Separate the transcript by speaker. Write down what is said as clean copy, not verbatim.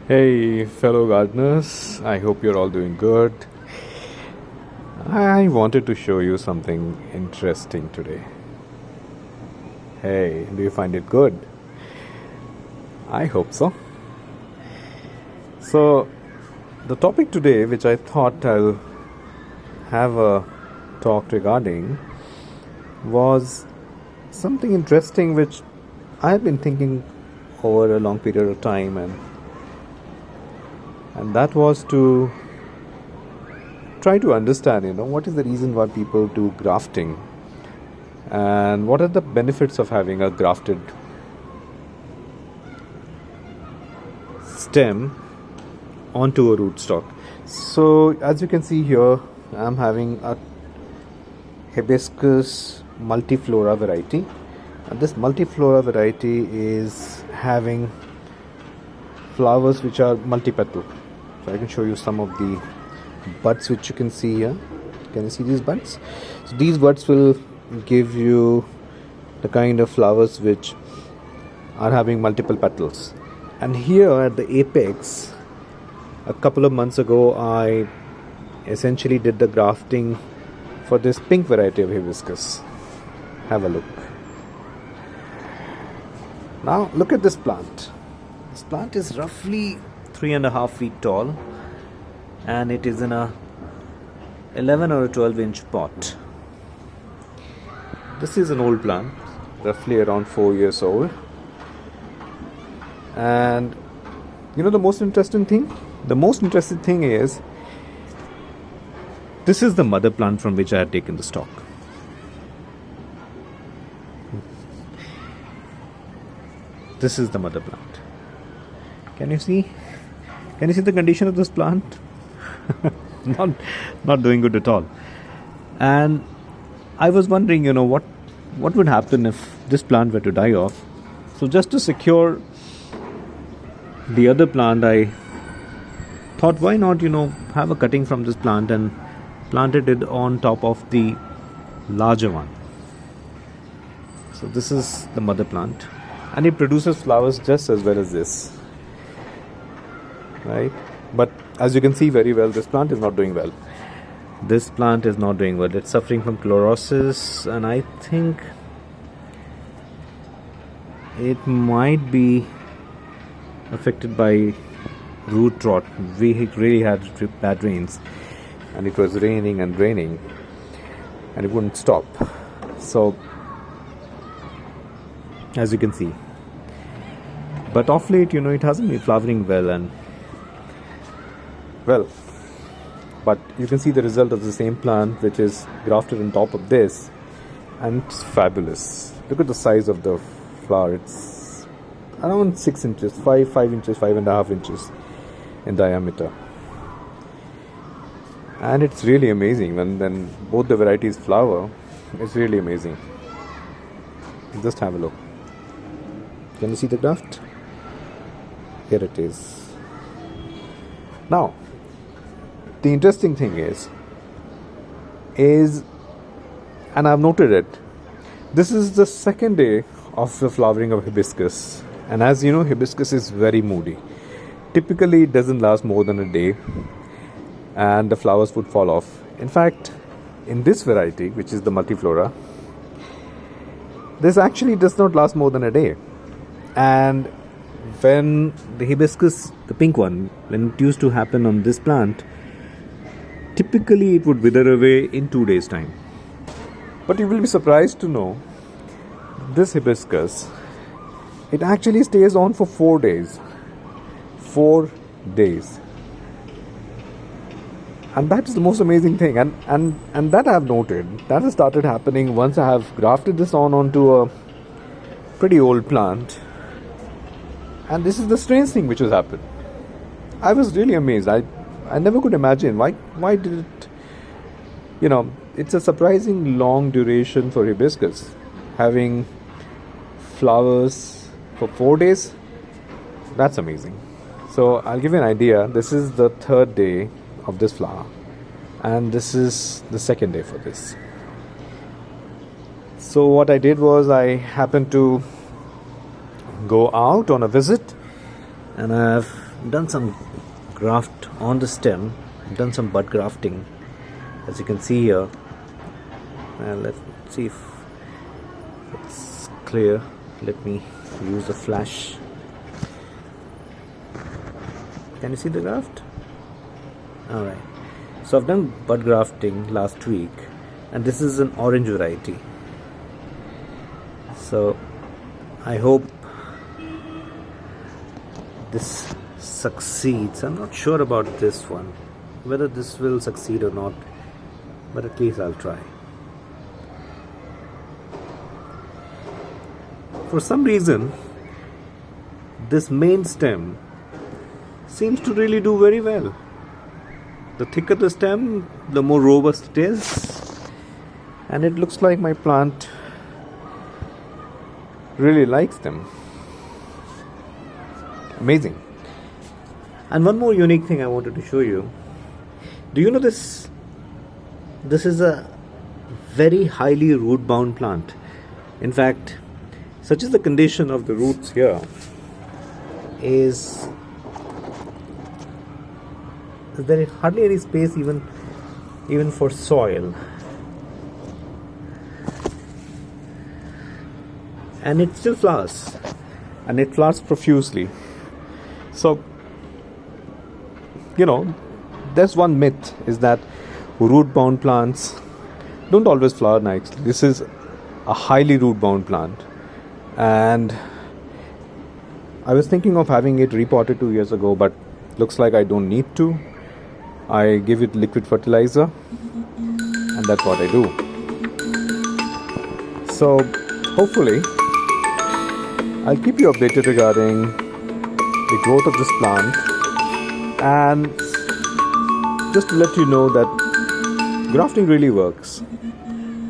Speaker 1: Hey, fellow gardeners, I hope you're all doing good. I wanted to show you something interesting today. Hey, do you find it good? I hope so. So, the topic today, which I thought I'll have a talk regarding, was something interesting which I have been thinking over a long period of time, and that was to try to understand, what is the reason why people do grafting, and what are the benefits of having a grafted stem onto a rootstock. So as you can see here, I'm having a hibiscus multiflora variety, and this multiflora variety is having flowers which are multipetal. So I can show you some of the buds which you can see here. Can you see these buds? So these buds will give you the kind of flowers which are having multiple petals. And here at the apex, a couple of months ago, I essentially did the grafting for this pink variety of hibiscus. Have a look. Now look at this plant. This plant is roughly 3.5 feet tall, and it is in a 11 or a 12-inch pot. This is an old plant, roughly around 4 years old. And the most interesting thing? The most interesting thing is, this is the mother plant from which I had taken the stock. This is the mother plant. Can you see? Can you see the condition of this plant? not doing good at all. And I was wondering, what would happen if this plant were to die off. So just to secure the other plant, I thought, why not, have a cutting from this plant and planted it on top of the larger one. So this is the mother plant, and it produces flowers just as well as this, right? But as you can see very well, this plant is not doing well. This plant is not doing well. It's suffering from chlorosis, and I think it might be affected by root rot. We really had bad rains, and it was raining and raining, and it wouldn't stop. So as you can see, but off late, it hasn't been flowering well, but you can see the result of the same plant which is grafted on top of this, and it's fabulous. Look at the size of the flower. It's around 6 inches, 5 inches, 5.5 inches in diameter, and it's really amazing when both the varieties flower. It's really amazing. Just have a look. Can you see the graft? Here it is. Now the interesting thing is, and I've noted it, this is the second day of the flowering of hibiscus. And as you know, hibiscus is very moody. Typically, it doesn't last more than a day, and the flowers would fall off. In fact, in this variety, which is the multiflora, this actually does not last more than a day. And when the hibiscus, the pink one, when it used to happen on this plant, typically it would wither away in 2 days' time. But you will be surprised to know, this hibiscus, it actually stays on for 4 days. 4 days. And that is the most amazing thing. And that I have noted. That has started happening once I have grafted this onto a pretty old plant. And this is the strange thing which has happened. I was really amazed. I never could imagine why did it, it's a surprising long duration for hibiscus, having flowers for 4 days. That's amazing. So I'll give you an idea. This is the third day of this flower, and this is the second day for this. So what I did was, I happened to go out on a visit, and I've done some graft on the stem, done some bud grafting, as you can see here. Let's see if it's clear. Let me use a flash. Can you see the graft? Alright, so I've done bud grafting last week, and this is an orange variety. So I hope this succeeds. I'm not sure about this one, whether this will succeed or not, but at least I'll try. For some reason, this main stem seems to really do very well. The thicker the stem, the more robust it is, and it looks like my plant really likes them. Amazing. And one more unique thing I wanted to show you. Do you know this? This is a very highly root bound plant. In fact, such is the condition of the roots here, is there is hardly any space even for soil, and it still flowers, and it flowers profusely. So, there's one myth, is that root bound plants don't always flower nicely. This is a highly root bound plant, and I was thinking of having it repotted 2 years ago, but looks like I don't need to. I give it liquid fertilizer, and that's what I do. So hopefully I'll keep you updated regarding the growth of this plant, and just to let you know that grafting really works.